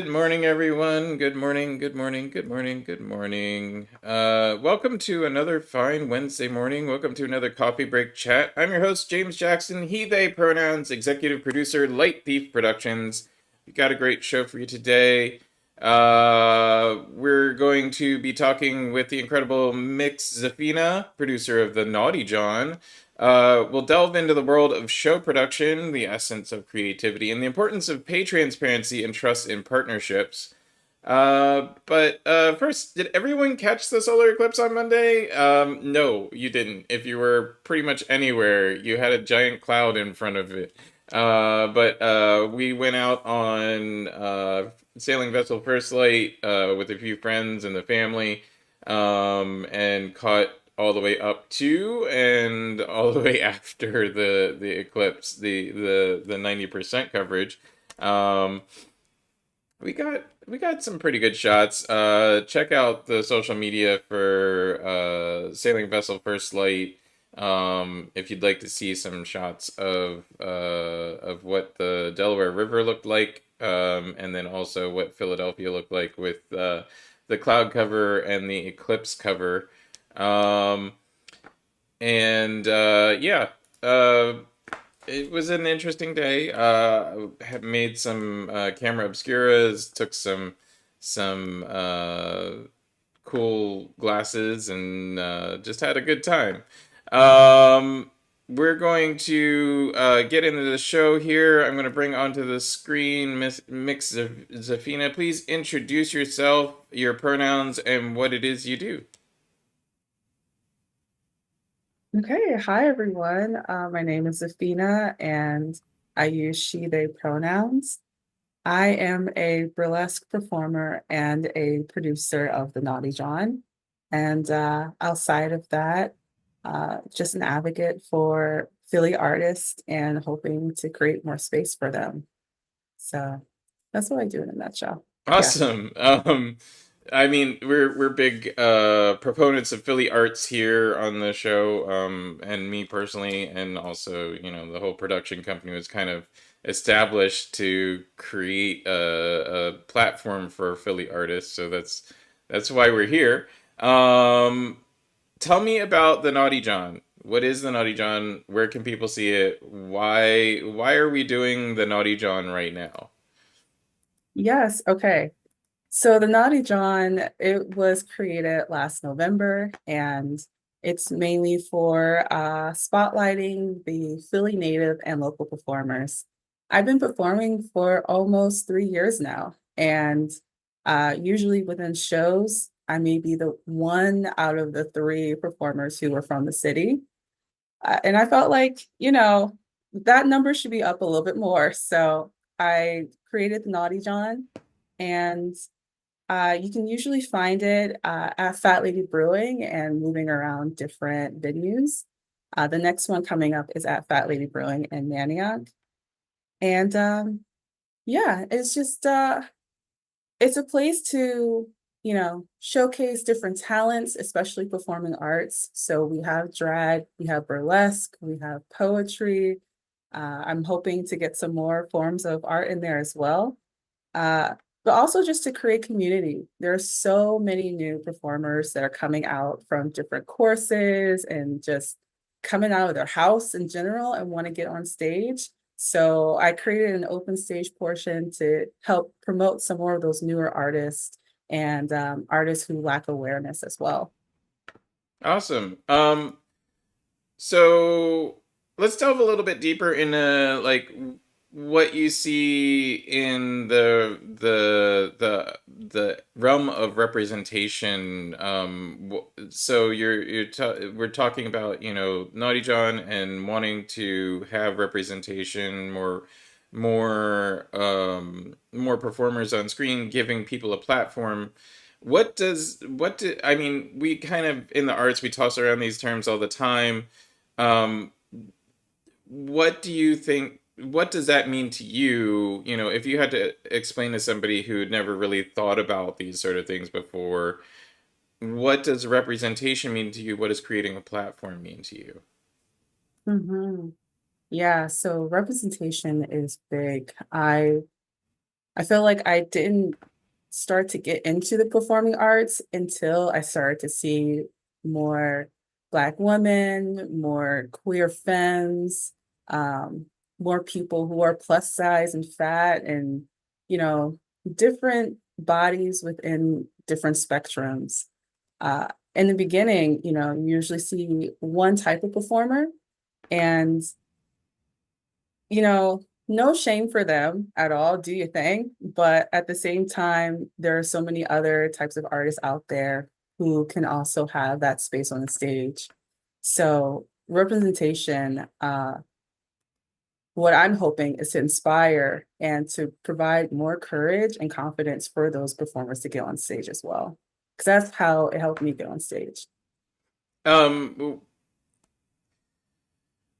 Good morning, everyone. Good morning, good morning, good morning, good morning. Welcome to another fine Wednesday morning. Welcome to another coffee break chat. I'm your host, James Jackson, he, they pronouns, executive producer, Light Thief Productions. We got a great show for you today. We're going to be talking with the incredible Mix Ziphina, producer of the Naughty Jawn. We'll delve into the world of show production, the essence of creativity, and the importance of pay transparency and trust in partnerships. But first, did everyone catch the solar eclipse on Monday? No, you didn't. If you were pretty much anywhere, you had a giant cloud in front of it. But we went out on sailing vessel First Light with a few friends and the family, and caught all the way up to and all the way after the eclipse, the 90% coverage. Um, we got some pretty good shots. Check out the social media for sailing vessel First Light. If you'd like to see some shots of what the Delaware River looked like, and then also what Philadelphia looked like with the cloud cover and the eclipse cover. Um, and yeah, uh, it was an interesting day. Have made some camera obscuras, took some cool glasses, and just had a good time. Um, we're going to get into the show here. I'm going to bring onto the screen Miss Mix Zafina. Please introduce yourself, your pronouns, and what it is you do. Okay, hi everyone. My name is Ziphina and I use she, they pronouns. I am a burlesque performer and a producer of the Naughty Jawn. And outside of that, just an advocate for Philly artists and hoping to create more space for them. So that's what I do in a nutshell. Yeah. Awesome. I mean, we're big proponents of Philly arts here on the show, and me personally, and also, the whole production company was kind of established to create a platform for Philly artists. So that's why we're here. Um, Tell me about the Naughty John. What is the Naughty John? Where can people see it? Why are we doing the Naughty John right now? Yes. Okay. So the Naughty Jawn, it was created last November, and it's mainly for spotlighting the Philly native and local performers. I've been performing for almost 3 years now, and usually within shows, I may be the one out of the three performers who are from the city. And I felt like, that number should be up a little bit more. So I created the Naughty Jawn, and you can usually find it at Fat Lady Brewing and moving around different venues. The next one coming up is at Fat Lady Brewing in Manioc. And yeah, it's a place to, showcase different talents, especially performing arts. So we have drag, we have burlesque, we have poetry. I'm hoping to get some more forms of art in there as well. Uh, but also just to create community. There are so many new performers that are coming out from different courses and just coming out of their house in general and want to get on stage. So I created an open stage portion to help promote some more of those newer artists and artists who lack awareness as well. Awesome. So let's delve a little bit deeper into like what you see in the realm of representation. So we're talking about Naughty John and wanting to have representation, more performers on screen, giving people a platform. I mean, we kind of in the arts we toss around these terms all the time. um what do you think, what does that mean to you? If you had to explain to somebody who had never really thought about these sort of things before, what does representation mean to you? What does creating a platform mean to you? Mhm. Yeah, so representation is big. I I feel like I didn't start to get into the performing arts until I started to see more Black women, more queer femmes, um, more people who are plus size and fat, and you know, different bodies within different spectrums. In the beginning, you usually see one type of performer, and no shame for them at all, do your thing. But at the same time, there are so many other types of artists out there who can also have that space on the stage. So representation, what I'm hoping is to inspire and to provide more courage and confidence for those performers to get on stage as well. Because that's how it helped me get on stage. Um,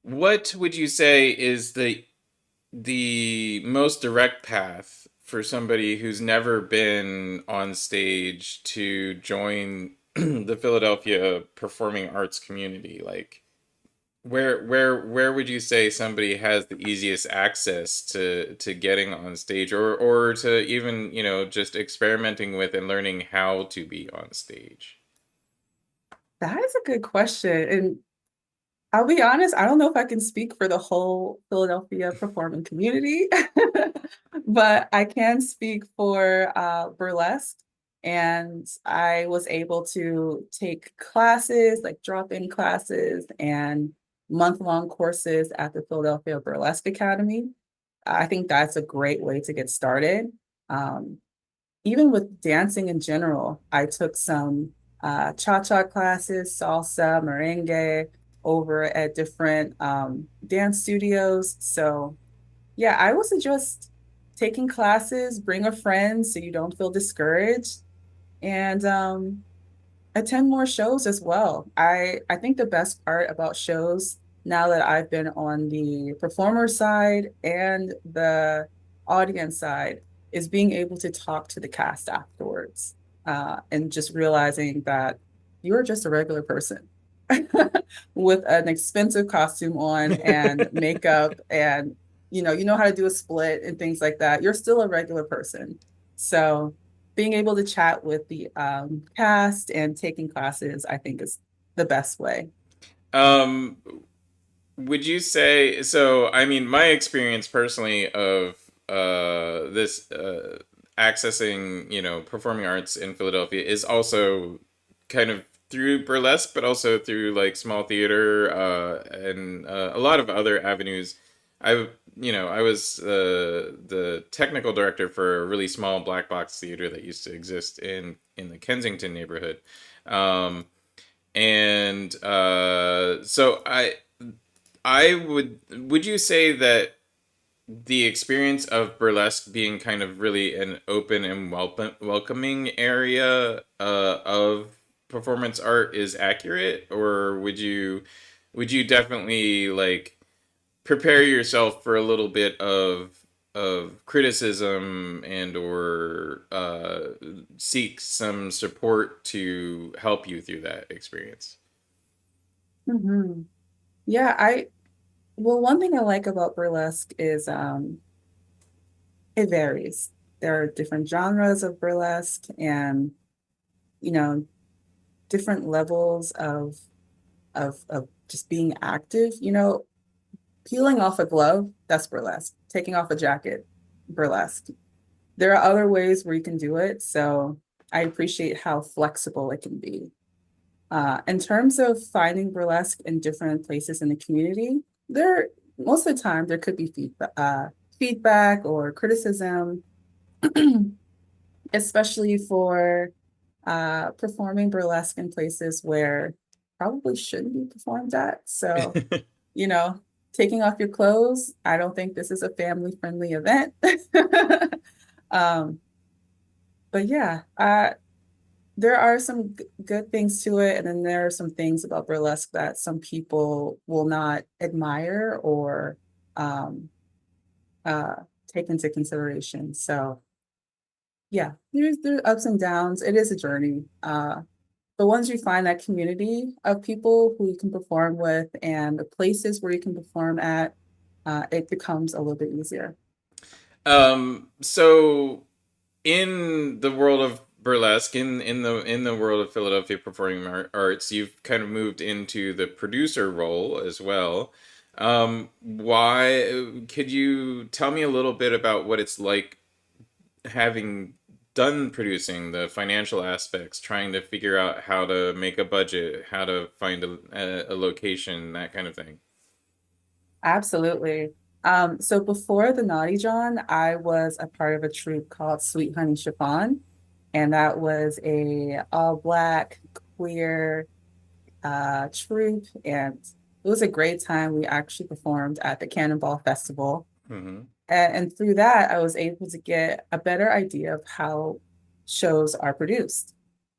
what would you say is the most direct path for somebody who's never been on stage to join the Philadelphia performing arts community? Like, where would you say somebody has the easiest access to getting on stage, or to even, just experimenting with and learning how to be on stage? That is a good question. And I'll be honest, I don't know if I can speak for the whole Philadelphia performing community, but I can speak for Burlesque. And I was able to take classes, like drop-in classes and month-long courses at the Philadelphia Burlesque Academy. I think that's a great way to get started. Um, Even with dancing in general, I took some cha-cha classes, salsa, merengue over at different dance studios. So yeah, I would suggest taking classes, bring a friend so you don't feel discouraged, and attend more shows as well. I think the best part about shows now that I've been on the performer side and the audience side is being able to talk to the cast afterwards, and just realizing that you're just a regular person with an expensive costume on and makeup, and you know how to do a split and things like that. You're still a regular person. So being able to chat with the cast and taking classes, I think is the best way. Um, would you say so? I mean, my experience personally of this accessing, performing arts in Philadelphia is also kind of through burlesque, but also through like small theater and a lot of other avenues. I was the technical director for a really small black box theater that used to exist in the Kensington neighborhood. Um, and so would you say that the experience of burlesque being kind of really an open and welcoming area of performance art is accurate, or would you definitely like prepare yourself for a little bit of criticism and or seek some support to help you through that experience? Mhm. Yeah, one thing I like about burlesque is it varies. There are different genres of burlesque and, you know, different levels of just being active. Peeling off a glove, that's burlesque. Taking off a jacket, burlesque. There are other ways where you can do it. So I appreciate how flexible it can be. In terms of finding burlesque in different places in the community, there most of the time there could be feedback or criticism, especially for performing burlesque in places where probably shouldn't be performed at. So, you know, taking off your clothes, I don't think this is a family-friendly event. um, but yeah, there are some good things to it, and then there are some things about burlesque that some people will not admire or um, uh, take into consideration. So yeah, there's ups and downs. It is a journey. But once you find that community of people who you can perform with and the places where you can perform at, it becomes a little bit easier. So in the world of burlesque, in the world of Philadelphia performing arts, you've kind of moved into the producer role as well. Why could you tell me a little bit about what it's like having done producing, the financial aspects, trying to figure out how to make a budget, how to find a location, that kind of thing? Absolutely. So before the Naughty John, I was a part of a troupe called Sweet Honey Chiffon, and that was a all black queer troupe, and it was a great time. We actually performed at the Cannonball Festival, Hmm. and through that, I was able to get a better idea of how shows are produced.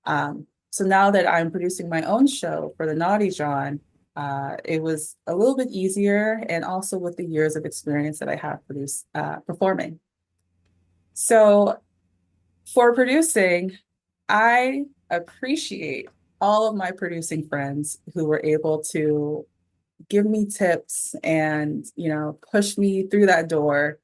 So now that I'm producing my own show for the Naughty John, it was a little bit easier, and also with the years of experience that I have performing. So for producing, I appreciate all of my producing friends who were able to give me tips and push me through that door,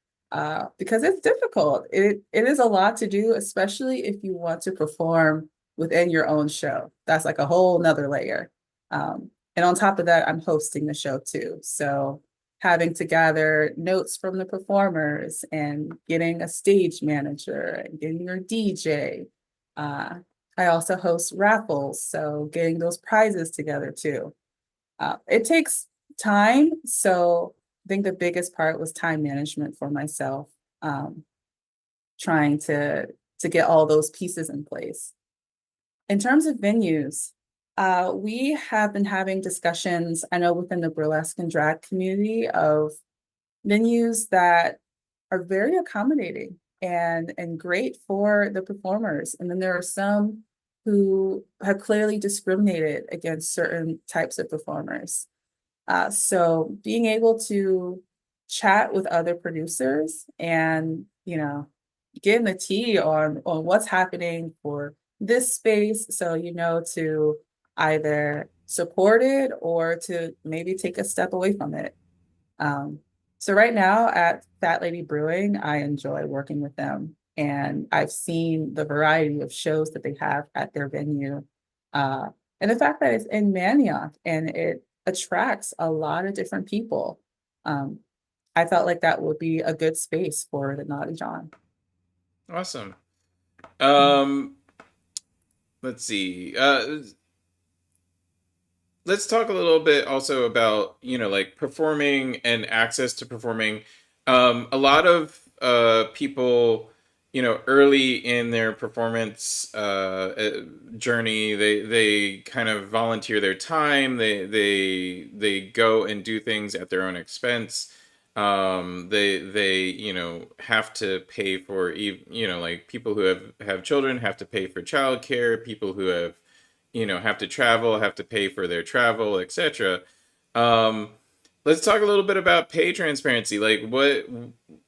because it's difficult. It is a lot to do, especially if you want to perform within your own show. That's like a whole nother layer. And on top of that, I'm hosting the show too, so having to gather notes from the performers and getting a stage manager and getting your DJ. uh, I also host raffles, so getting those prizes together too. It takes time. So I think the biggest part was time management for myself, um, trying to get all those pieces in place. In terms of venues, we have been having discussions, I know within the burlesque and drag community, of venues that are very accommodating and great for the performers. And then there are some who have clearly discriminated against certain types of performers. So being able to chat with other producers and, getting the tea on what's happening for this space, so to either support it or to maybe take a step away from it. Um, so right now at Fat Lady Brewing, I enjoy working with them, and I've seen the variety of shows that they have at their venue, uh, and the fact that it's in Manioc and it attracts a lot of different people. Um, I felt like that would be a good space for the Naughty John. Awesome. Mhm. Um, let's see. Let's talk a little bit also about like performing and access to performing. A lot of people, early in their performance journey, they kind of volunteer their time. They go and do things at their own expense. They have to pay for, like people who have children have to pay for childcare. People who have to travel, have to pay for their travel, etc. Um, let's talk a little bit about pay transparency. Like,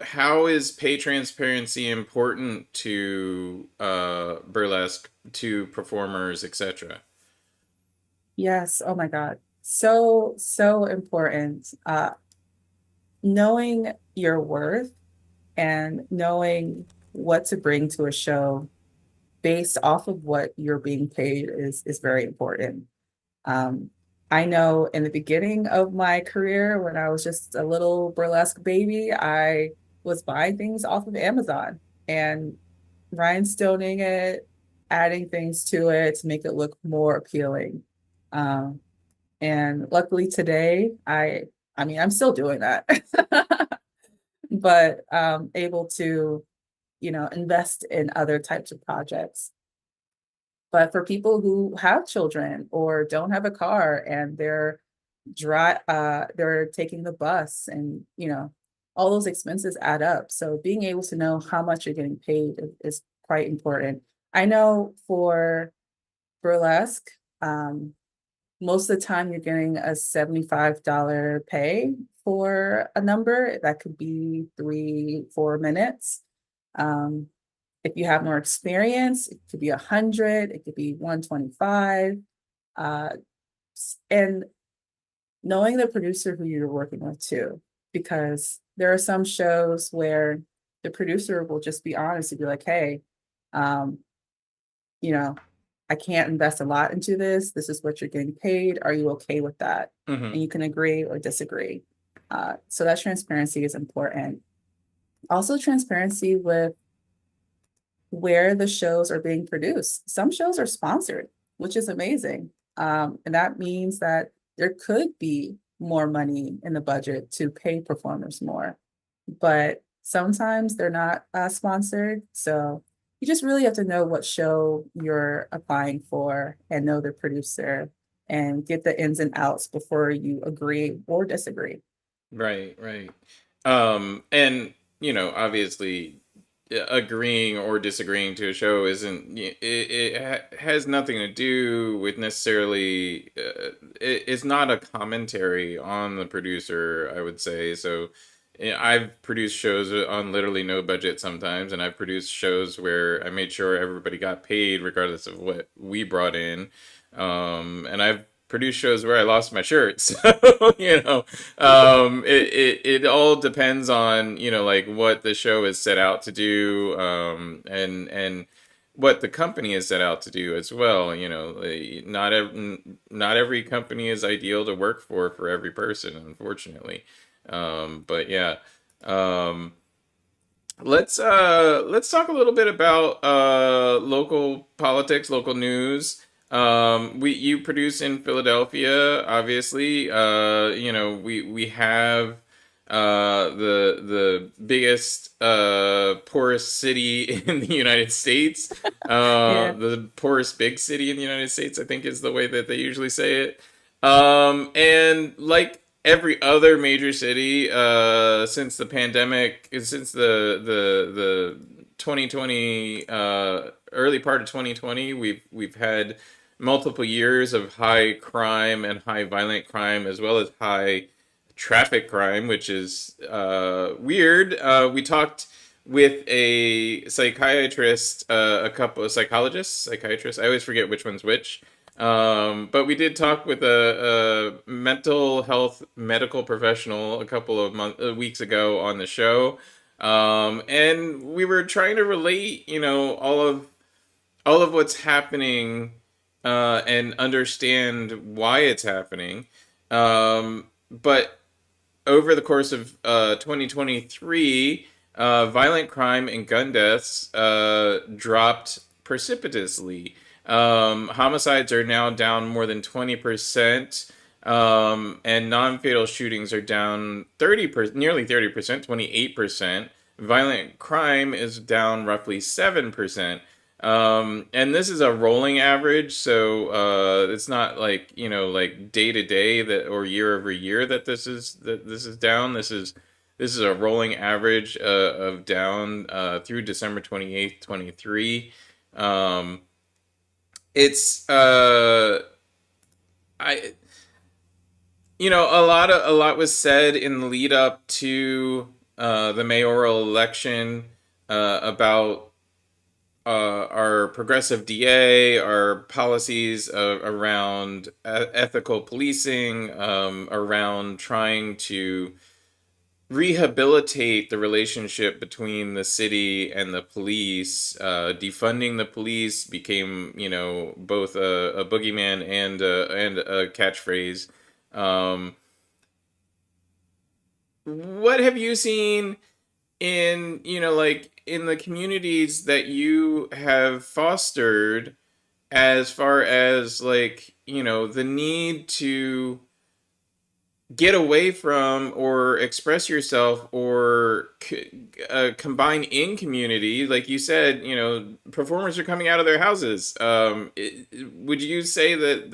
how is pay transparency important to burlesque, to performers, etc.? Yes, oh my God. So, so important. Knowing your worth and knowing what to bring to a show based off of what you're being paid is very important. Um, I know in the beginning of my career, when I was just a little burlesque baby, I was buying things off of Amazon and rhinestoning it, adding things to it to make it look more appealing. Um, and luckily today, I mean, I'm still doing that, but able to, invest in other types of projects. But for people who have children or don't have a car and they're taking the bus, and all those expenses add up. So being able to know how much you're getting paid is quite important. I know for burlesque, um, most of the time you're getting a $75 pay for a number. That could be 3, 4 minutes. Um, if you have more experience, it could be 100, it could be 125. Uh, and knowing the producer who you're working with too, because there are some shows where the producer will just be honest and be like, hey, um, you know, I can't invest a lot into this. This is what you're getting paid. Are you okay with that? Hmm. And you can agree or disagree. So that transparency is important. Also, transparency with where the shows are being produced. Some shows are sponsored, which is amazing. And that means that there could be more money in the budget to pay performers more, but sometimes they're not sponsored. So you just really have to know what show you're applying for and know the producer and get the ins and outs before you agree or disagree. Right, right. And obviously, agreeing or disagreeing to a show isn't has nothing to do with necessarily it's not a commentary on the producer, I would say. So I've produced shows on literally no budget sometimes, and I've produced shows where I made sure everybody got paid regardless of what we brought in. And I've produced shows where I lost my shirt. So, it all depends on, like what the show is set out to do, and what the company is set out to do as well. Not every company is ideal to work for every person, unfortunately. But yeah. Um, let's talk a little bit about local politics, local news. We you produce in Philadelphia, obviously. We have the biggest poorest city in the United States. Yeah. The poorest big city in the United States, I think, is the way that they usually say it. And like every other major city, since the pandemic, since the 2020, early part of 2020, we've had multiple years of high crime and high violent crime, as well as high traffic crime, which is weird. We talked with a psychiatrist, a couple of psychiatrists. I always forget which one's which. But we did talk with a mental health medical professional a couple of weeks ago on the show. And we were trying to relate, all of what's happening, and understand why it's happening. But over the course of 2023, violent crime and gun deaths dropped precipitously. Homicides are now down more than 20%, and non-fatal shootings are down 30%, nearly 30%, 28%. Violent crime is down roughly 7%. And this is a rolling average, so it's not like like day to day that or year over year that this is down. This is a rolling average of down through December 28th, 23. Um, it's I a lot was said in the lead up to the mayoral election about our progressive DA, our policies around ethical policing, around trying to rehabilitate the relationship between the city and the police. Defunding the police became, both a boogeyman and a catchphrase. Um, what have you seen in like in the communities that you have fostered, as far as like the need to get away from or express yourself or combine in community? Like you said, performers are coming out of their houses. Would you say that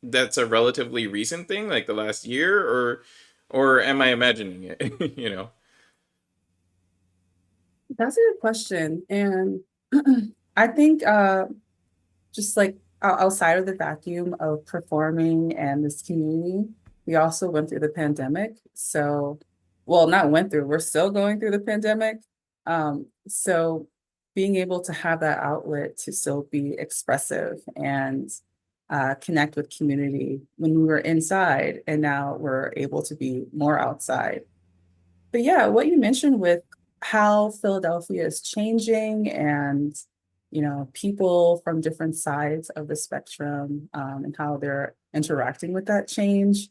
that's a relatively recent thing, like the last year, or am I imagining it? That's a good question. And I think just like outside of the vacuum of performing and this community, we also went through the pandemic. So, well, not went through, we're still going through the pandemic. So being able to have that outlet to still be expressive and connect with community when we were inside, and now we're able to be more outside. But yeah, what you mentioned with how Philadelphia is changing and, people from different sides of the spectrum, and how they're interacting with that change.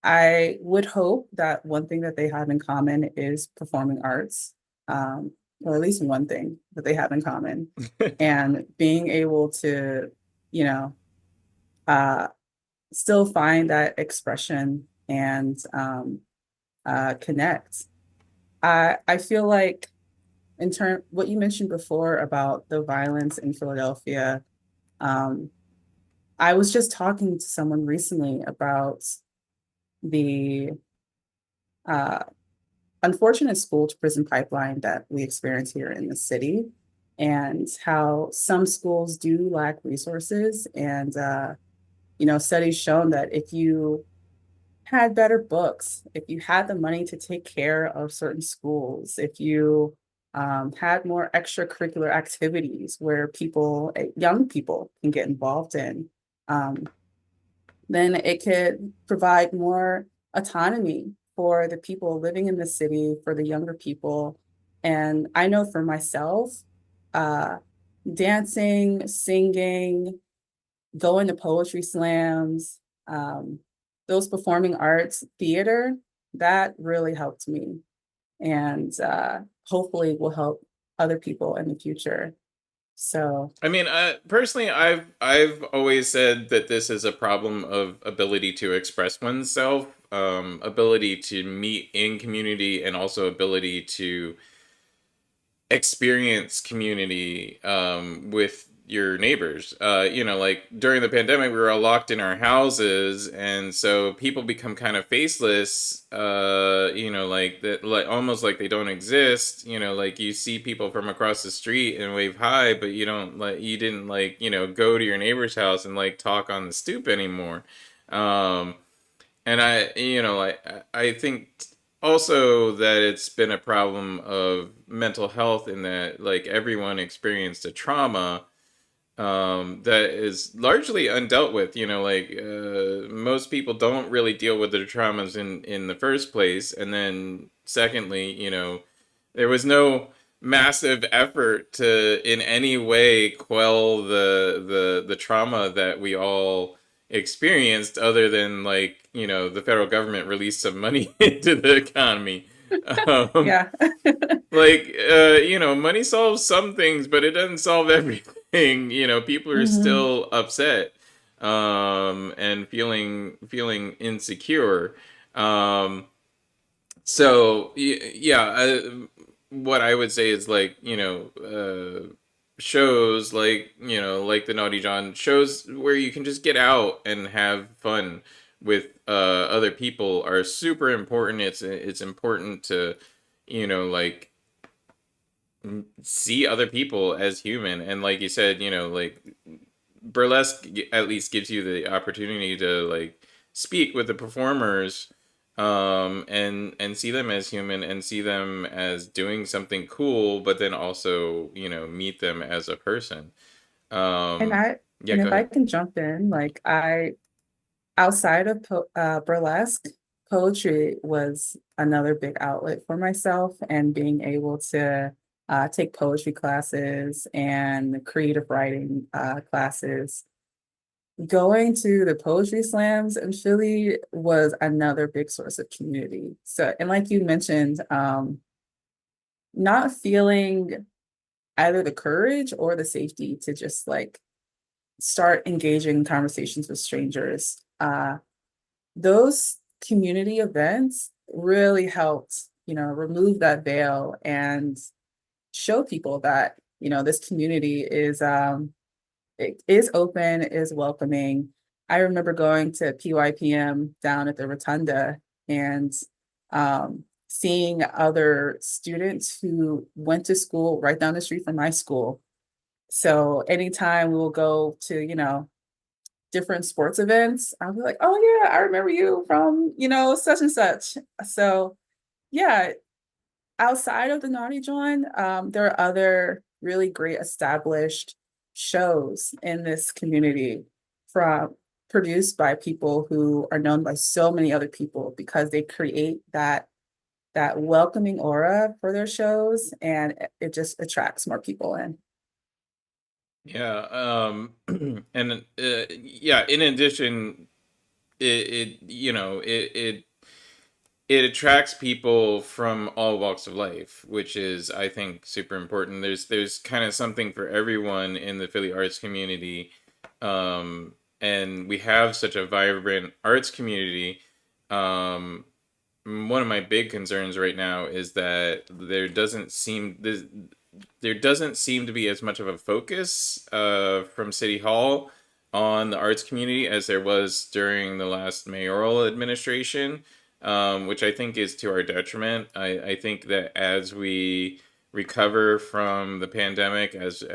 I would hope that one thing that they have in common is performing arts, or at least one thing that they have in common, and being able to, you know, uh, still find that expression and connect. I feel like in turn, what you mentioned before about the violence in Philadelphia, um, I was just talking to someone recently about the uh, unfortunate school to prison pipeline that we experience here in the city, and how some schools do lack resources. And, studies shown that if you had better books, if you had the money to take care of certain schools, if you had more extracurricular activities where young people can get involved in, um, then it could provide more autonomy for the people living in the city, for the younger people. And I know for myself, uh, dancing, singing, going to poetry slams, um, those performing arts, theater, that really helped me. And hopefully will help other people in the future. So, I mean, personally, I've always said that this is a problem of ability to express oneself, ability to meet in community, and also ability to experience community with your neighbors. Like during the pandemic, we were all locked in our houses, and so people become kind of faceless. Like that, like almost like they don't exist. Like you see people from across the street and wave hi, but you didn't like go to your neighbor's house and like talk on the stoop anymore. Um, and I think also that it's been a problem of mental health in that like everyone experienced a trauma that is largely undealt with. Most people don't really deal with their traumas in the first place, and then secondly, there was no massive effort to in any way quell the trauma that we all experienced, other than like the federal government released some money into the economy. um, yeah. Money solves some things, but it doesn't solve everything. People are Hmm. still upset, and feeling insecure. um yeah, what I would say is like shows like the Naughty John shows where you can just get out and have fun with other people are super important. It's important to like see other people as human, and like you said, like burlesque at least gives you the opportunity to like speak with the performers, and see them as human and see them as doing something cool, but then also meet them as a person. And um I, yeah, and go if I ahead. can jump in, like outside of burlesque, poetry was another big outlet for myself, and being able to take poetry classes and creative writing classes. Going to the poetry slams in Philly was another big source of community. So, and like you mentioned, not feeling either the courage or the safety to just like start engaging in conversations with strangers. Those community events really helped, remove that veil and show people that, this community it is open, is welcoming. I remember going to PYPM down at the Rotunda and seeing other students who went to school right down the street from my school. So anytime we will go to, different sports events, I'll be like, oh yeah, I remember you from, such and such. So yeah, outside of the Naughty John, there are other really great established shows in this community from produced by people who are known by so many other people because they create that that welcoming aura for their shows, and it just attracts more people in. Yeah, and yeah. In addition, it attracts people from all walks of life, which is, I think, super important. There's kind of something for everyone in the Philly arts community, and we have such a vibrant arts community. Um, One of my big concerns right now is that there doesn't seem to be as much of a focus from City Hall on the arts community as there was during the last mayoral administration, which I think is to our detriment. I think that as we recover from the pandemic, as like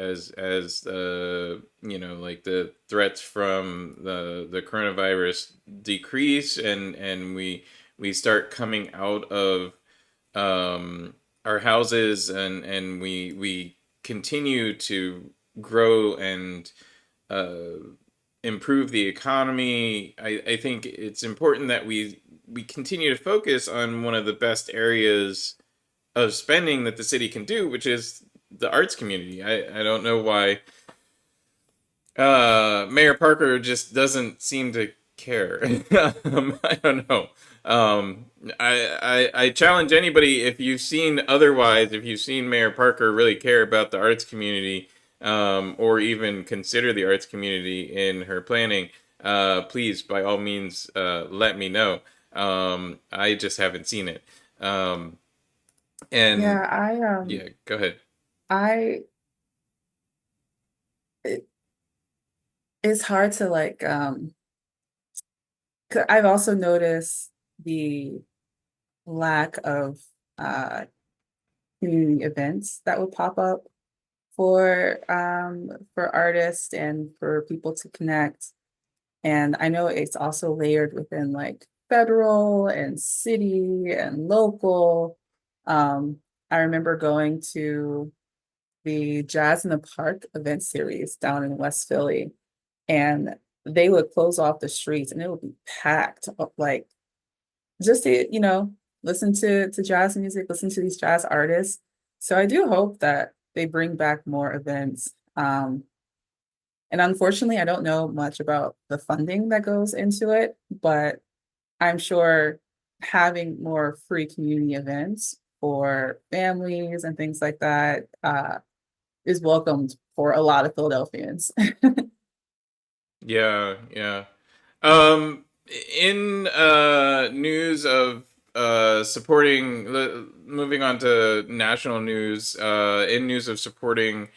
the threats from the coronavirus decrease, and we start coming out of our houses, and we continue to grow and uh, improve the economy. I think it's important that we continue to focus on one of the best areas of spending that the city can do, which is the arts community. I don't know why Mayor Parker just doesn't seem to care. I don't know. I challenge anybody, if you've seen otherwise, if you've seen Mayor Parker really care about the arts community, or even consider the arts community in her planning, please, by all means, let me know. I just haven't seen it. And Yeah, yeah, go ahead. I it, it's hard to like 'cause I've also noticed the lack of uh community events that would pop up for artists and for people to connect. And I know it's also layered within like federal and city and local. I remember going to the Jazz in the Park event series down in West Philly, and they would close off the streets and it would be packed up, like just to, listen to jazz music, listen to these jazz artists. So I do hope that they bring back more events. And unfortunately, I don't know much about the funding that goes into it, but I'm sure having more free community events for families and things like that is welcomed for a lot of Philadelphians. Yeah, yeah. In news of moving on to national news, in news of supporting,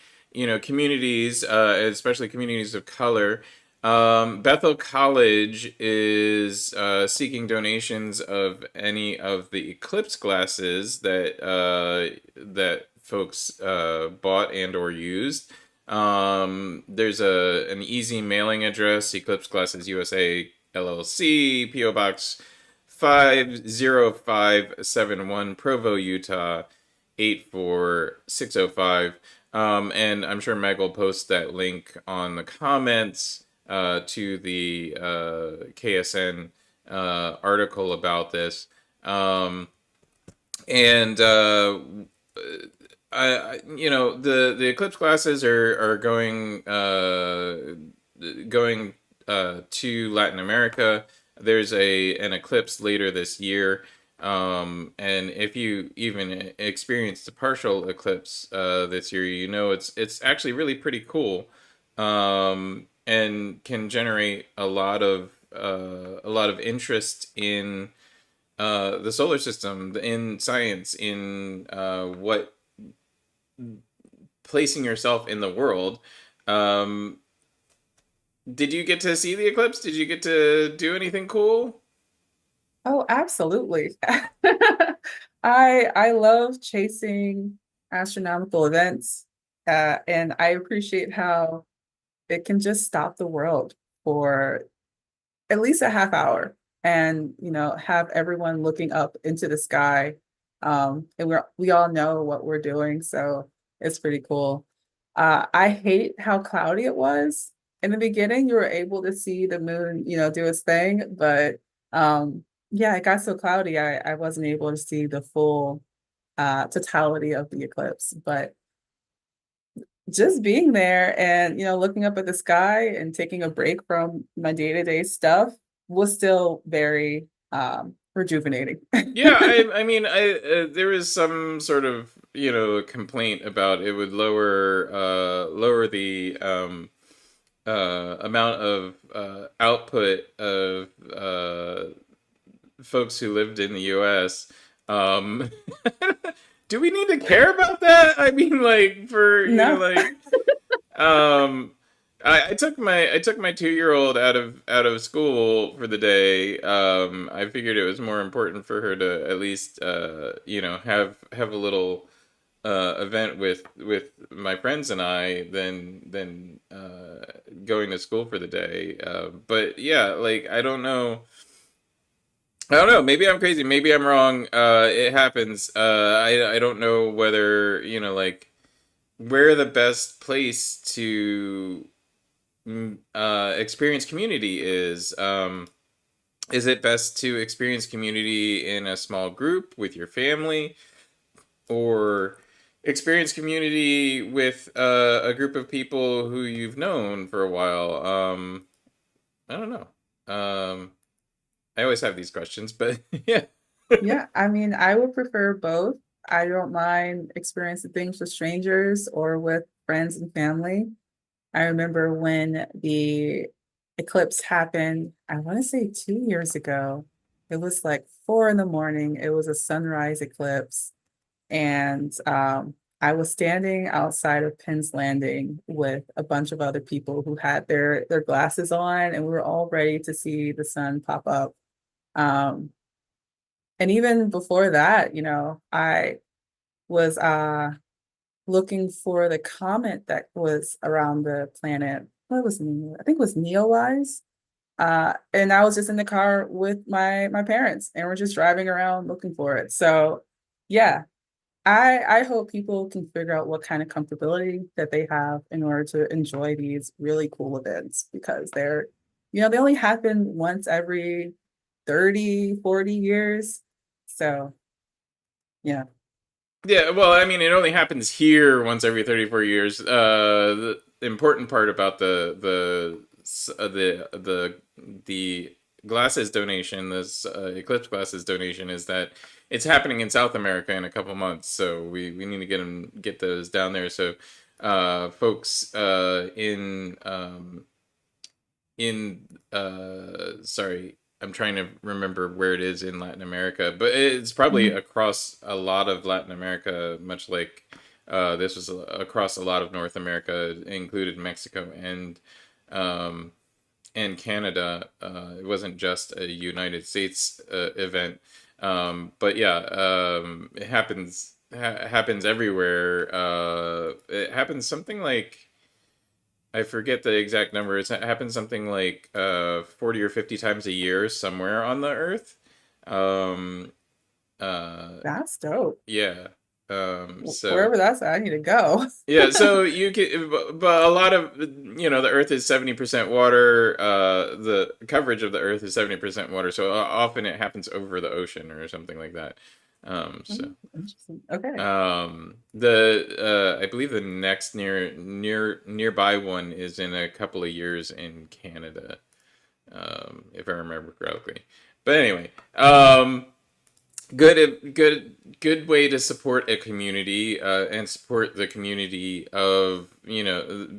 communities, especially communities of color, Bethel College is seeking donations of any of the Eclipse glasses that folks bought and or used. There's an easy mailing address: Eclipse Glasses USA LLC, PO Box 50571, Provo, Utah 84605. And I'm sure Meg will post that link on the comments to the KSN article about this. And the Eclipse glasses are going to Latin America. There's an eclipse later this year, and if you even experienced a partial eclipse this year, it's actually really pretty cool, and can generate a lot of interest in the solar system, in science, in what placing yourself in the world. Um, did you get to see the eclipse? Did you get to do anything cool? Oh, absolutely. I love chasing astronomical events, and I appreciate how it can just stop the world for at least a half hour, and have everyone looking up into the sky. And we all know what we're doing, so it's pretty cool. I hate how cloudy it was in the beginning. You were able to see the moon, do its thing, but Yeah, it got so cloudy, I wasn't able to see the full totality of the eclipse, but just being there and looking up at the sky and taking a break from my day-to-day stuff was still very rejuvenating. Yeah, I mean, there was some sort of complaint about it would lower the amount of output of folks who lived in the U.S. Um, do we need to care about that? I mean, like for No. like um, I took my 2 year old out of school for the day. I figured it was more important for her to at least have a little event with my friends and I than going to school for the day. But yeah, like I don't know. Maybe I'm crazy. Maybe I'm wrong. It happens. I don't know whether like where the best place to experience community is. Is it best to experience community in a small group with your family, or experience community with a group of people who you've known for a while? I don't know. I always have these questions, but yeah. Yeah, I mean, I would prefer both. I don't mind experiencing things with strangers or with friends and family. I remember when the eclipse happened, I want to say 2 years ago. It was like 4 in the morning. It was a sunrise eclipse. And I was standing outside of Penn's Landing with a bunch of other people who had their glasses on, and we were all ready to see the sun pop up. Um, and even before that, I was looking for the comet that was around the planet. What was Neo? I think it was Neowise. And I was just in the car with my parents, and we're just driving around looking for it. So, yeah, I hope people can figure out what kind of comfortability that they have in order to enjoy these really cool events because they only happen once every 30, 40 years. So, yeah. Yeah, well, I mean, it only happens here once every 34 years. The important part about the glasses donation, this Eclipse glasses donation, is that it's happening in South America in a couple months. So we need to get those down there. So folks in sorry, I'm trying to remember where it is in Latin America, but it's probably Mhm. across a lot of Latin America, much like this was across a lot of North America. It included Mexico um, and Canada. It wasn't just a United States event, but yeah, it happens everywhere. It happens something like, I forget the exact number. It happens something like 40 or 50 times a year somewhere on the Earth. Um, uh, That's dope. yeah. So Wherever that's at, I need to go. yeah. So you can, but a lot of the Earth is 70% water. The coverage of the Earth is 70% water. So often it happens over the ocean or something like that. So. Interesting. Okay. The I believe the next nearby one is in a couple of years in Canada, if I remember correctly. But anyway, good way to support a community and support the community of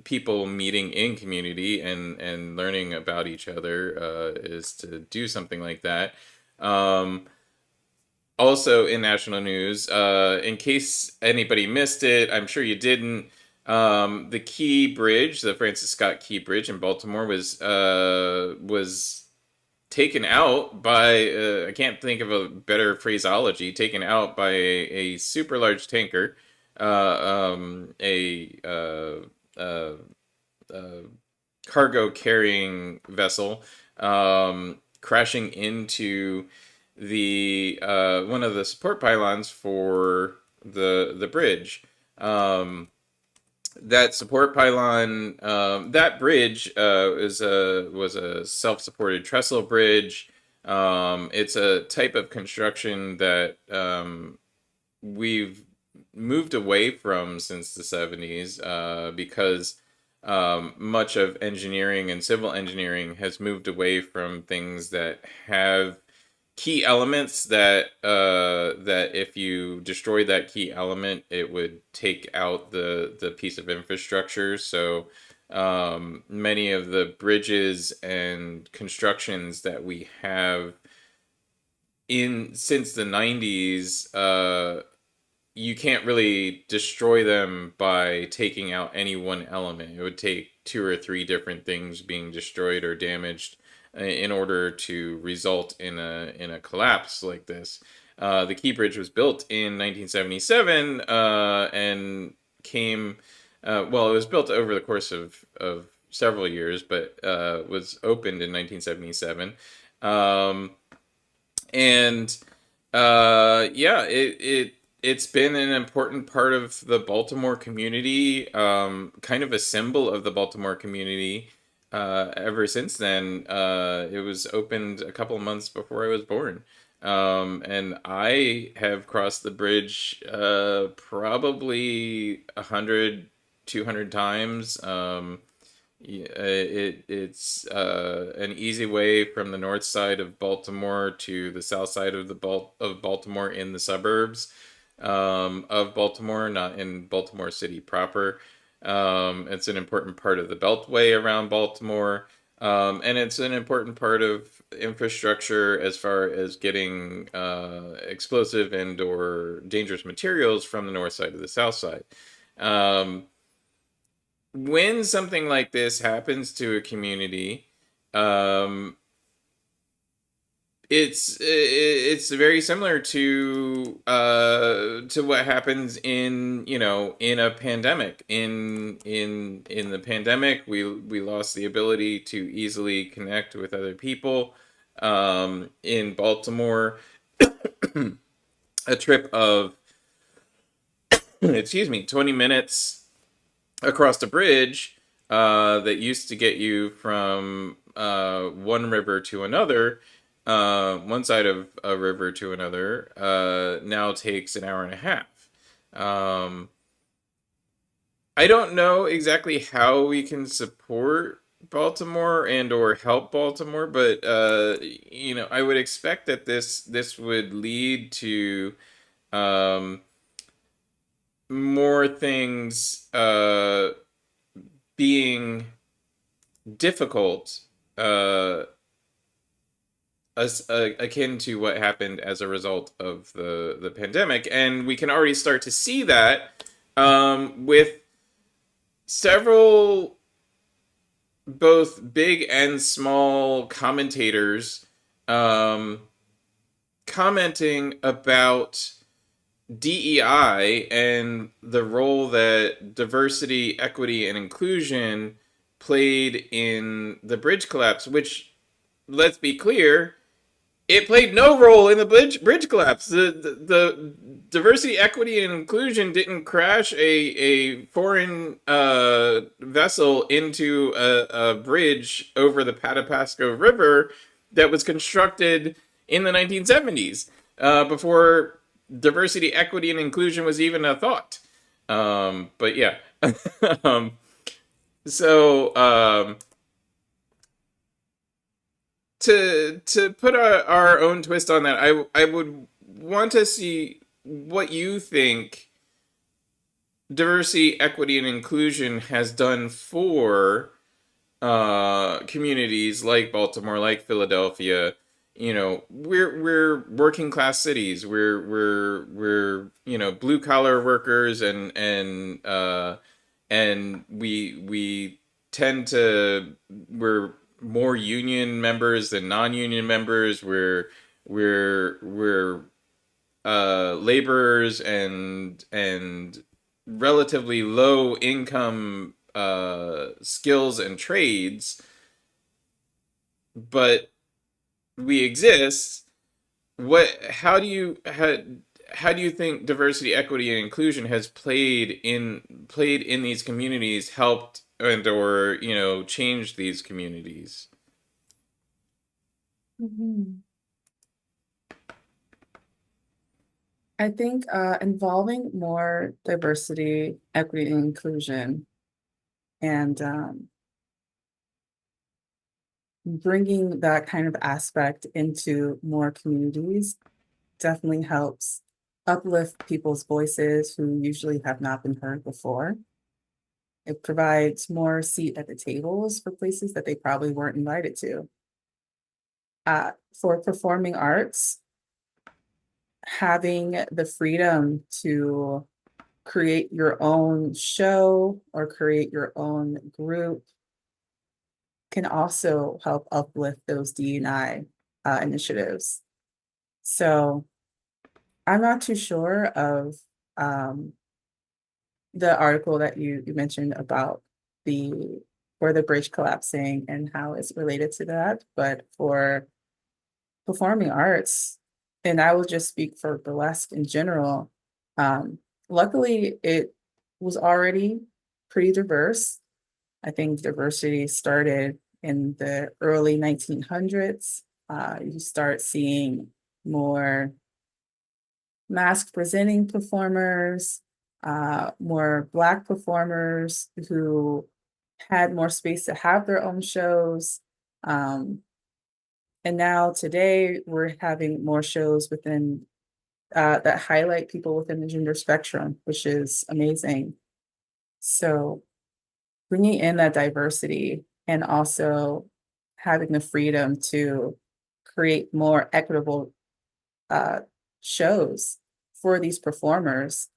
people meeting in community and learning about each other is to do something like that. Um, Also in national news, in case anybody missed it, I'm sure you didn't. The Key Bridge, the Francis Scott Key Bridge in Baltimore, was taken out by I can't think of a better phraseology. Taken out by a super large tanker, a uh, cargo carrying vessel, crashing into the one of the support pylons for the bridge. That support pylon, that bridge was a self supported trestle bridge. It's a type of construction that we've moved away from since the 70s because much of engineering and civil engineering has moved away from things that have key elements that if you destroy that key element, it would take out the piece of infrastructure. So many of the bridges and constructions that we have in since the 90s, you can't really destroy them by taking out any one element. It would take two or three different things being destroyed or damaged in order to result in a collapse like this. The Key Bridge was built in 1977 and came. Well, it was built over the course of several years, but was opened in 1977. Um, and yeah, it's been an important part of the Baltimore community, kind of a symbol of the Baltimore community. Ever since then, it was opened a couple of months before I was born. And I have crossed the bridge probably 100, 200 times. Yeah, it's an easy way from the north side of Baltimore to the south side of of Baltimore in the suburbs of Baltimore, not in Baltimore City proper. It's an important part of the Beltway around Baltimore, and it's an important part of infrastructure as far as getting explosive and or dangerous materials from the north side to the south side. Um, when something like this happens to a community, um, it's very similar to what happens in in a pandemic. In the pandemic, we lost the ability to easily connect with other people. In Baltimore, a trip of excuse me 20 minutes across the bridge that used to get you from one river to another, one side of a river to another, now takes an hour and a half. Um, I don't know exactly how we can support Baltimore and or help Baltimore, but I would expect that this would lead to um, more things being difficult, uh, akin to what happened as a result of the pandemic, and we can already start to see that with several both big and small commentators um, commenting about DEI and the role that diversity, equity, and inclusion played in the bridge collapse, which, let's be clear, it played no role in the bridge collapse. The diversity, equity, and inclusion didn't crash a foreign vessel into a bridge over the Patapsco River that was constructed in the 1970s, before diversity, equity, and inclusion was even a thought. But yeah. um, so to put our own twist on that, I would want to see what you think diversity, equity, and inclusion has done for communities like Baltimore, like Philadelphia. We're working class cities. We're blue collar workers, and we tend to we're more union members than non-union members. We're laborers and relatively low income skills and trades, but we exist. What? How do you think diversity, equity, and inclusion has played in these communities, helped and or changed these communities? Mhm. I think involving more diversity, equity, and inclusion, and bringing that kind of aspect into more communities definitely helps uplift people's voices who usually have not been heard before. It provides more seat at the tables for places that they probably weren't invited to. For performing arts, having the freedom to create your own show or create your own group can also help uplift those D&I initiatives. So I'm not too sure of um, the article that you mentioned about the for the bridge collapsing and how it's related to that, but for performing arts, and I will just speak for burlesque in general. Um, Luckily, it was already pretty diverse. I think diversity started in the early 1900s. You start seeing more mask presenting performers, more Black performers who had more space to have their own shows. Um, and now today we're having more shows within that highlight people within the gender spectrum, which is amazing. So bringing in that diversity and also having the freedom to create more equitable uh, shows for these performers,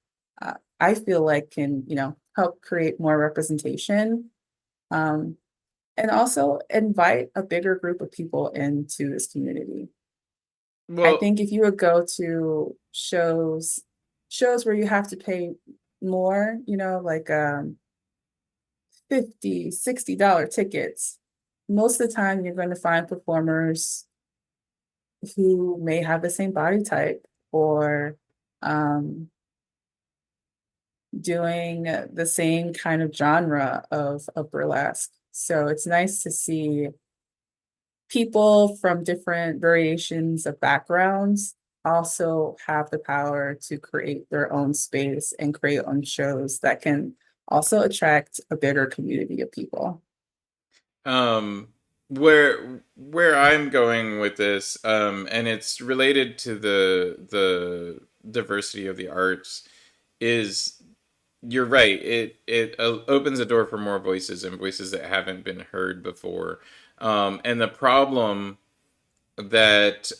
I feel like can, help create more representation, um, and also invite a bigger group of people into this community. I Well, think if you would go to shows where you have to pay more, like 50, $60 tickets, most of the time you're going to find performers who may have the same body type or um, doing the same kind of genre of burlesque. So it's nice to see people from different variations of backgrounds also have the power to create their own space and create own shows that can also attract a bigger community of people. um, where I'm going with this, and it's related to the diversity of the arts, is you're right. It opens a door for more voices and voices that haven't been heard before. And the problem that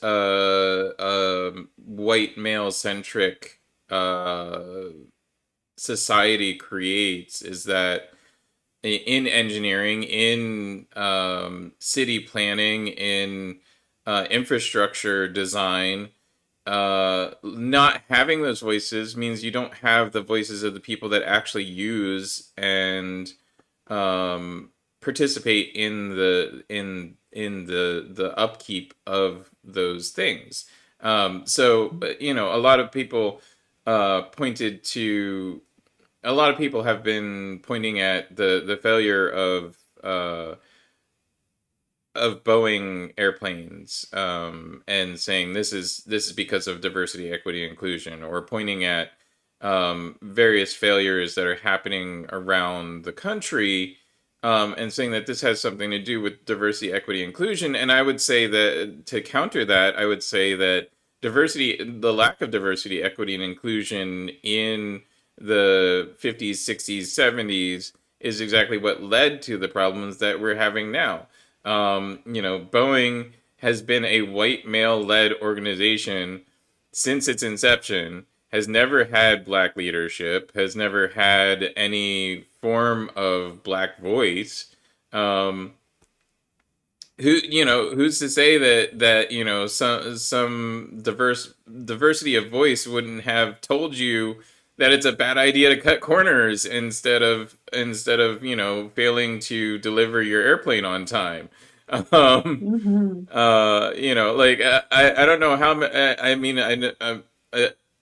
white male centric society creates is that in engineering, in city planning, in infrastructure design, not having those voices means you don't have the voices of the people that actually use and um, participate in the upkeep of those things. So a lot of people pointed to a lot of people have been pointing at the failure of Boeing airplanes, and saying this is because of diversity, equity, inclusion, or pointing at various failures that are happening around the country, and saying that this has something to do with diversity, equity, inclusion. And I would say that to counter that, I would say that the lack of diversity, equity, and inclusion in the 50s, 60s, 70s is exactly what led to the problems that we're having now. Boeing has been a white male led organization since its inception, has never had black leadership, has never had any form of black voice. Um, who's to say that some diversity of voice wouldn't have told you that it's a bad idea to cut corners instead of failing to deliver your airplane on time. um Mhm. like I don't know how I mean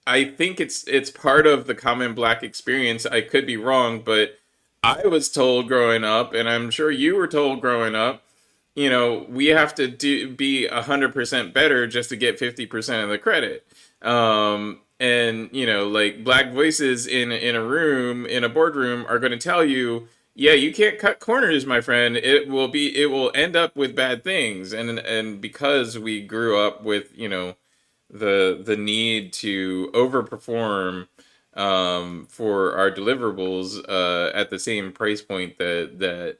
I think it's part of the common black experience. I could be wrong, but I was told growing up, and I'm sure you were told growing up, we have to be 100% better just to get 50% of the credit. And like black voices in a room, in a boardroom, are going to tell you, yeah, you can't cut corners, my friend. It will end up with bad things. And because we grew up with the need to overperform for our deliverables at the same price point that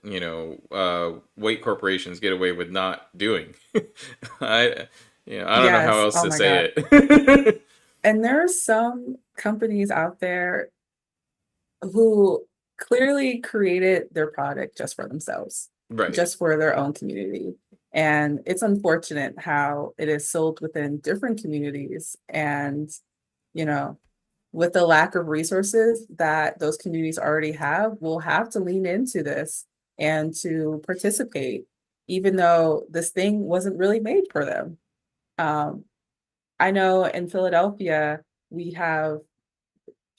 white corporations get away with not doing. I I don't know how Yes. else Oh to my say God. it. And there are some companies out there who clearly created their product just for themselves, Right. just for their own community. And it's unfortunate how it is sold within different communities. And, you know, with the lack of resources that those communities already have, we'll have to lean into this and to participate, even though this thing wasn't really made for them. Um, I know in Philadelphia, we have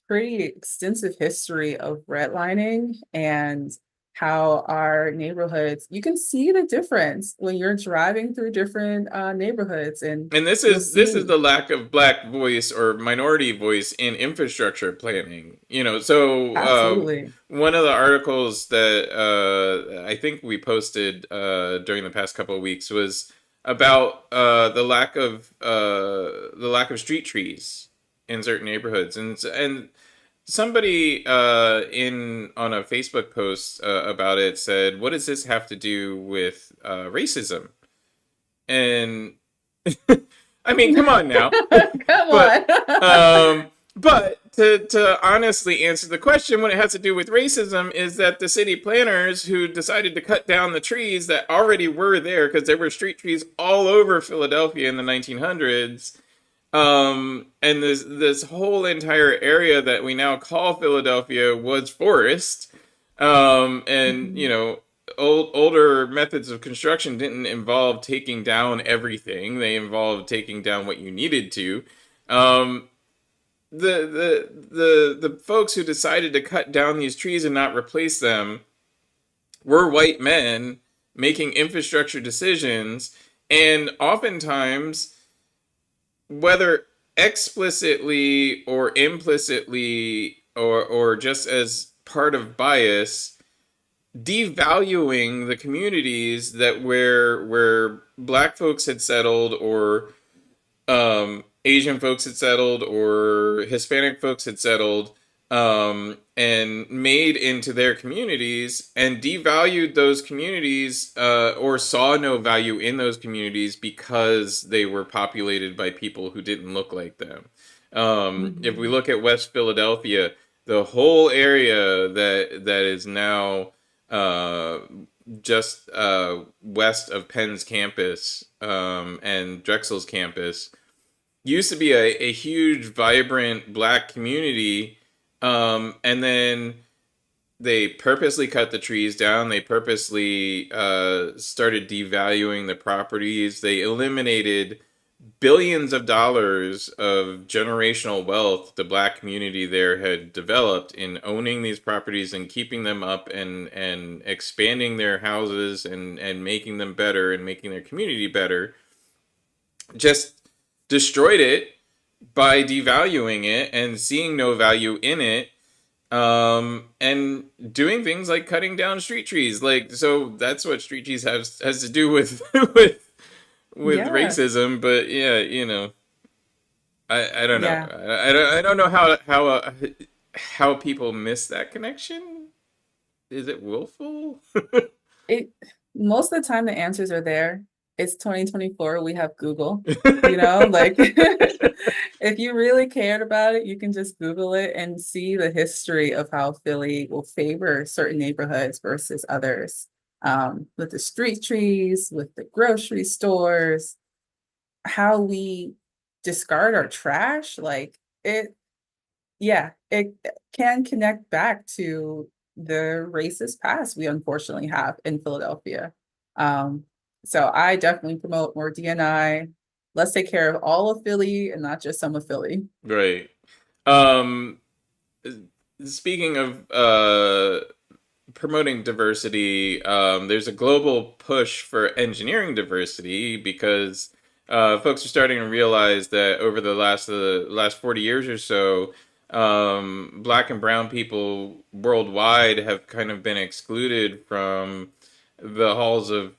pretty extensive history of redlining and how our neighborhoods, you can see the difference when you're driving through different neighborhoods, and And you'll this is see the lack of black voice or minority voice in infrastructure planning. So absolutely. one of the articles that I think we posted during the past couple of weeks was about the lack of street trees in certain neighborhoods, and somebody in on a Facebook post about it said, "What does this have to do with racism?" And I mean, come on now. Come but on. to honestly answer the question, what it has to do with racism is that the city planners who decided to cut down the trees that already were there, because there were street trees all over Philadelphia in the 1900s, and this whole entire area that we now call Philadelphia was forest. And Mhm. older methods of construction didn't involve taking down everything. They involved taking down what you needed to. Um, the folks who decided to cut down these trees and not replace them were white men making infrastructure decisions, and oftentimes, whether explicitly or implicitly or just as part of bias, devaluing the communities that where black folks had settled, or Asian folks had settled, or Hispanic folks had settled, and made into their communities, and devalued those communities, or saw no value in those communities because they were populated by people who didn't look like them. If we Mhm. look at West Philadelphia, the whole area that is now uh, just west of Penn's campus and Drexel's campus used to be a huge, vibrant black community. And then they purposely cut the trees down. They purposely started devaluing the properties. They eliminated billions of dollars of generational wealth the black community there had developed in owning these properties and keeping them up, and expanding their houses and making them better and making their community better. Just destroyed it by devaluing it and seeing no value in it, and doing things like cutting down street trees. Like, so that's what street trees has to do with with Yeah. racism. But yeah, I don't know. Yeah. I don't know how people miss that connection. Is it willful? It most of the time the answers are there. It's 2024, we have Google, like if you really cared about it, you can just Google it and see the history of how Philly will favor certain neighborhoods versus others. With the street trees, with the grocery stores, how we discard our trash, like it can connect back to the racist past we unfortunately have in Philadelphia. Um, so I definitely promote more DNI. Let's take care of all of Philly and not just some of Philly. Right. Um, Speaking of promoting diversity, there's a global push for engineering diversity because folks are starting to realize that over the last 40 years or so, black and brown people worldwide have kind of been excluded from the halls of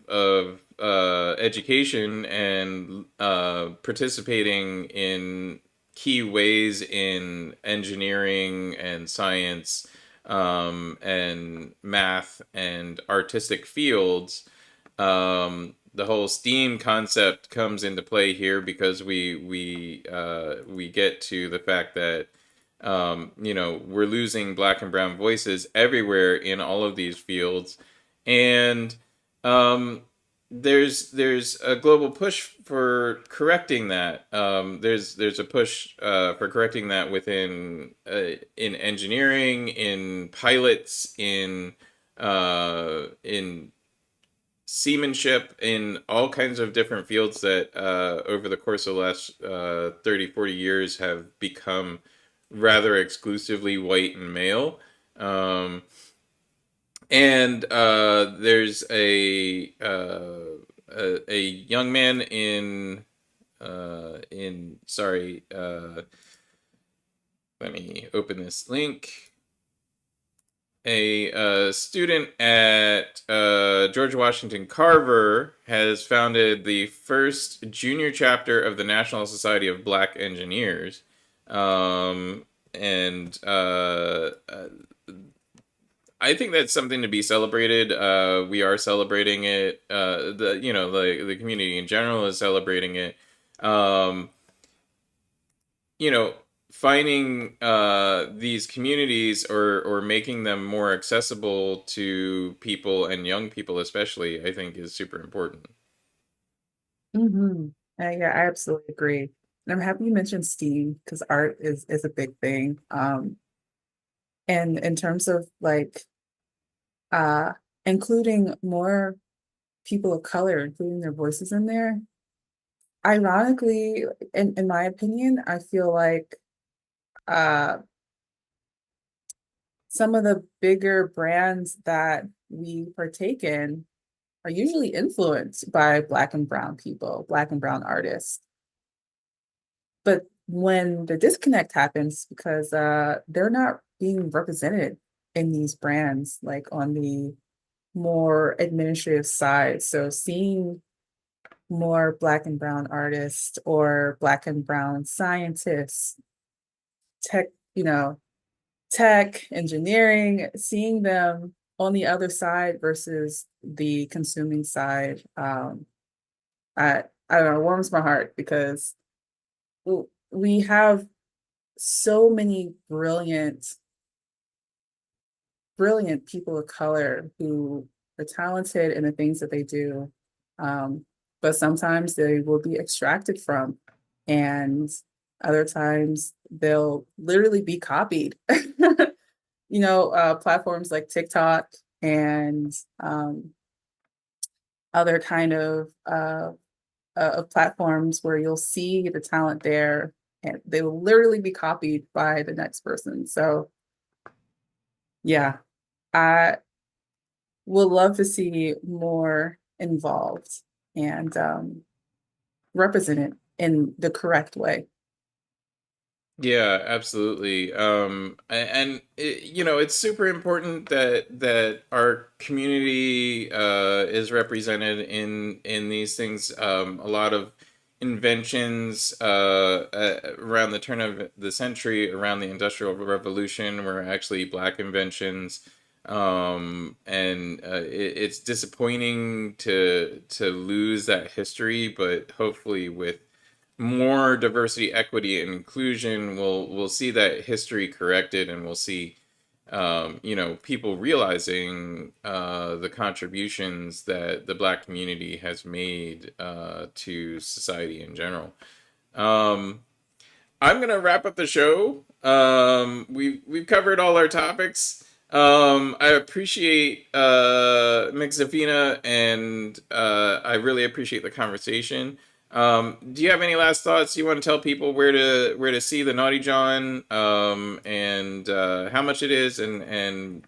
education and participating in key ways in engineering and science, and math and artistic fields. The whole STEAM concept comes into play here because we get to the fact that we're losing black and brown voices everywhere in all of these fields, and um, there's a global push for correcting that. There's a push for correcting that within in engineering, in pilots, in seamanship, in all kinds of different fields that over the course of the last 30, 40 years have become rather exclusively white and male. Um, and there's a young man in sorry, let me open this link. A student at George Washington Carver has founded the first junior chapter of the National Society of Black Engineers. And I think that's something to be celebrated. We are celebrating it. The community in general is celebrating it. Um, you know, Finding these communities, or making them more accessible to people and young people especially, I think is super important. Hmm. Yeah, I absolutely agree. And I'm happy you mentioned STEAM because art is a big thing. And in terms of like uh including more people of color, including their voices in there, ironically, in my opinion, I feel like uh some of the bigger brands that we partake in are usually influenced by Black and brown people, Black and brown artists. But when the disconnect happens, because they're not being represented in these brands, like on the more administrative side. So seeing more Black and brown artists or Black and brown scientists, tech, tech, engineering, seeing them on the other side versus the consuming side, I don't know, warms my heart because we have so many brilliant people of color who are talented in the things that they do. Um, but sometimes they will be extracted from, and other times they'll literally be copied. Platforms like TikTok and other kind of platforms where you'll see the talent there and they will literally be copied by the next person. So yeah, I would love to see more involved and represented in the correct way. Yeah, absolutely. And it's super important that our community is represented in these things. A lot of inventions around the turn of the century, around the Industrial Revolution, were actually black inventions. And it's disappointing to lose that history, but hopefully with more diversity, equity, and inclusion, we'll see that history corrected, and we'll see people realizing the contributions that the black community has made to society in general. Um, I'm gonna wrap up the show. We've covered all our topics. I appreciate Mick Zafina, and I really appreciate the conversation. Do you have any last thoughts? You want to tell people where to see the Naughty John, and how much it is, and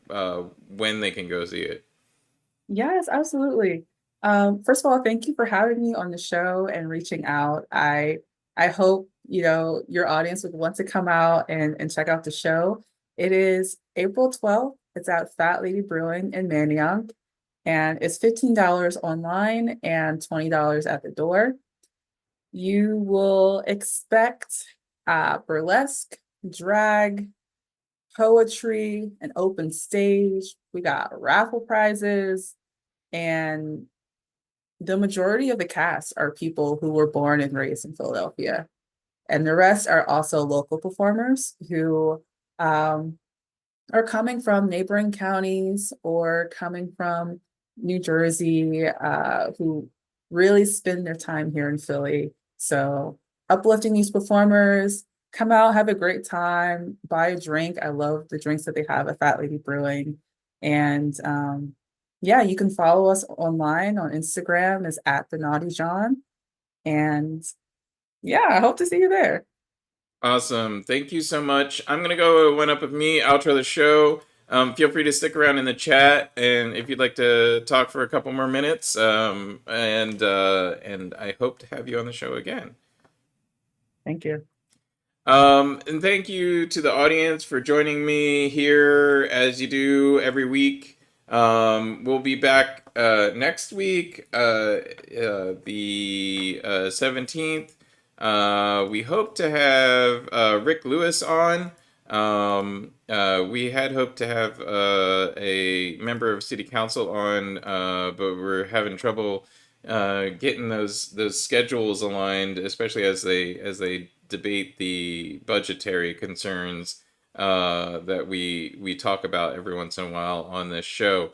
when they can go see it? Yes, absolutely. First of all, thank you for having me on the show and reaching out. I hope, your audience would want to come out and check out the show. It is April 12th. It's at Fat Lady Brewing in Manayunk, and it's $15 online and $20 at the door. You will expect burlesque, drag, poetry, an open stage. We got raffle prizes, and the majority of the cast are people who were born and raised in Philadelphia. And the rest are also local performers who um, are coming from neighboring counties or coming from New Jersey, who really spend their time here in Philly. So, uplifting these performers, come out, have a great time, buy a drink. I love the drinks that they have at Fat Lady Brewing. And yeah, you can follow us online on Instagram is at the Naughty Jawn. And yeah, I hope to see you there. Awesome. Thank you so much. I'm going to go one up of me, outro the show. Feel free to stick around in the chat, and if you'd like to talk for a couple more minutes, and I hope to have you on the show again. Thank you. And thank you to the audience for joining me here as you do every week. We'll be back next week, the 17th. We hope to have Rick Lewis on. We had hoped to have a member of City Council on, but we're having trouble getting those schedules aligned, especially as they debate the budgetary concerns that we talk about every once in a while on this show.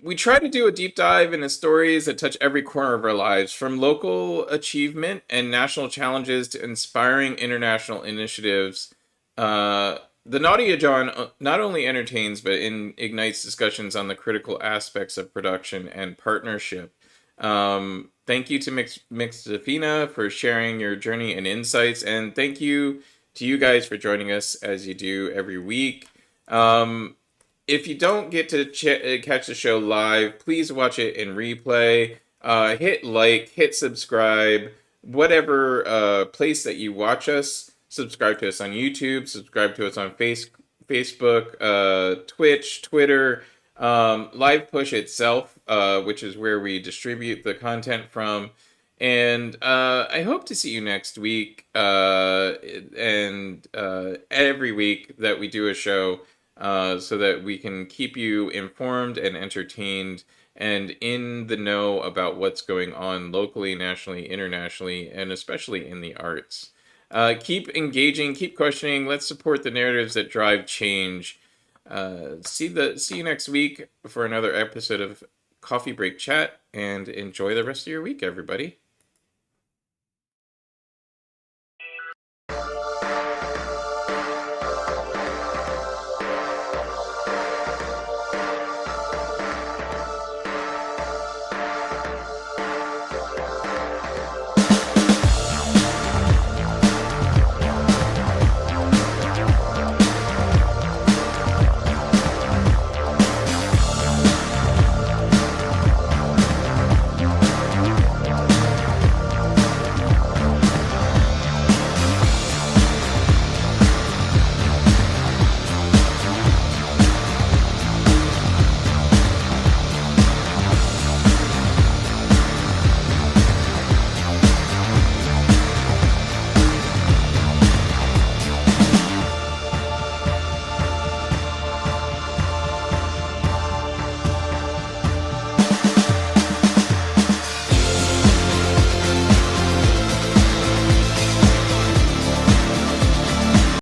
We try to do a deep dive into stories that touch every corner of our lives, from local achievement and national challenges to inspiring international initiatives. The Naughty John not only entertains but ignites discussions on the critical aspects of production and partnership. Thank you to Mix Ziphina for sharing your journey and insights, and thank you to you guys for joining us as you do every week. If you don't get to catch the show live, please watch it in replay. Hit like, hit subscribe, whatever place that you watch us. Subscribe to us on YouTube. Subscribe to us on Facebook, Twitch, Twitter, Live Push itself, which is where we distribute the content from. And I hope to see you next week, and every week that we do a show, so that we can keep you informed and entertained and in the know about what's going on locally, nationally, internationally, and especially in the arts. Keep engaging, keep questioning. Let's support the narratives that drive change. See you next week for another episode of Coffee Break Chat, and enjoy the rest of your week, everybody.